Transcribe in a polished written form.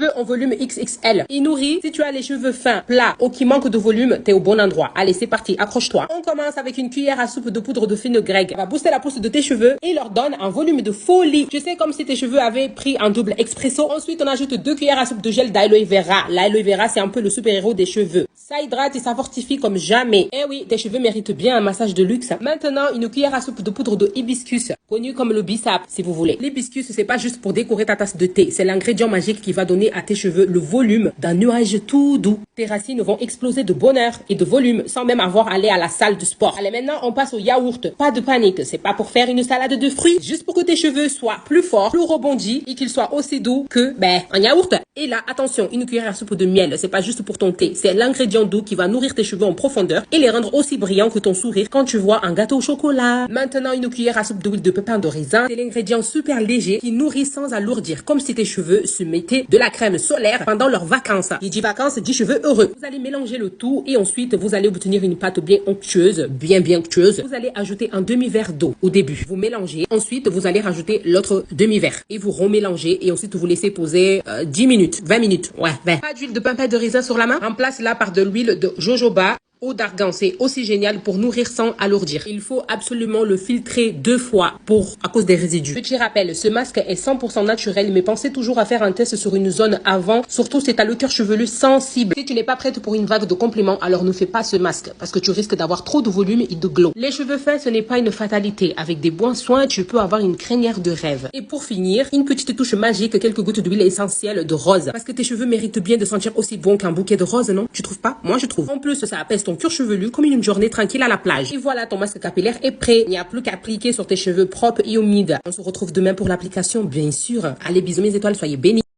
cheveux en volume XXL. Il nourrit. Si tu as les cheveux fins, plats ou qui manquent de volume, t'es au bon endroit. Allez, c'est parti, accroche-toi. On commence avec une cuillère à soupe de poudre de fenugrec. On va booster la pousse de tes cheveux et leur donne un volume de folie. Tu sais, comme si tes cheveux avaient pris un double expresso. Ensuite, on ajoute 2 cuillères à soupe de gel d'aloe vera. L'aloe vera, c'est un peu le super-héros des cheveux. Ça hydrate et ça fortifie comme jamais. Eh oui, tes cheveux méritent bien un massage de luxe. Maintenant, une cuillère à soupe de poudre de hibiscus, connu comme le bissap, si vous voulez. L'hibiscus, c'est pas juste pour décorer ta tasse de thé. C'est l'ingrédient magique qui va donner à tes cheveux le volume d'un nuage tout doux. Tes racines vont exploser de bonheur et de volume sans même avoir à aller à la salle de sport. Allez, maintenant, on passe au yaourt. Pas de panique, c'est pas pour faire une salade de fruits. Juste pour que tes cheveux soient plus forts, plus rebondis et qu'ils soient aussi doux que, un yaourt. Et là, attention, une cuillère à soupe de miel. C'est pas juste pour ton thé. C'est l'ingrédient doux qui va nourrir tes cheveux en profondeur et les rendre aussi brillants que ton sourire quand tu vois un gâteau au chocolat. Maintenant, une cuillère à soupe d'huile de pépins de raisin. C'est l'ingrédient super léger qui nourrit sans alourdir, comme si tes cheveux se mettaient de la crème solaire pendant leurs vacances. Il dit vacances, dit cheveux heureux. Vous allez mélanger le tout et ensuite, vous allez obtenir une pâte bien onctueuse, bien onctueuse. Vous allez ajouter un demi-verre d'eau au début. Vous mélangez. Ensuite, vous allez rajouter l'autre demi-verre et vous remélangez et ensuite vous laissez poser 10 minutes, 20 minutes. Ouais, 20. Pas d'huile de pépins de raisin sur la main. Remplace-la par de l'huile de jojoba. Eau d'argan, c'est aussi génial pour nourrir sans alourdir. Il faut absolument le filtrer 2 fois à cause des résidus. Petit rappel, ce masque est 100% naturel, mais pensez toujours à faire un test sur une zone avant, surtout si t'as le cuir chevelu sensible. Si tu n'es pas prête pour une vague de compliments, alors ne fais pas ce masque, parce que tu risques d'avoir trop de volume et de glow. Les cheveux fins, ce n'est pas une fatalité. Avec des bons soins, tu peux avoir une crinière de rêve. Et pour finir, une petite touche magique, quelques gouttes d'huile essentielle de rose. Parce que tes cheveux méritent bien de sentir aussi bon qu'un bouquet de roses, non? Tu trouves pas? Moi, je trouve. En plus, ça apaise ton cuir chevelu comme une journée tranquille à la plage. Et voilà, ton masque capillaire est prêt. Il n'y a plus qu'à appliquer sur tes cheveux propres et humides. On se retrouve demain pour l'application, bien sûr. Allez, bisous mes étoiles, soyez bénis.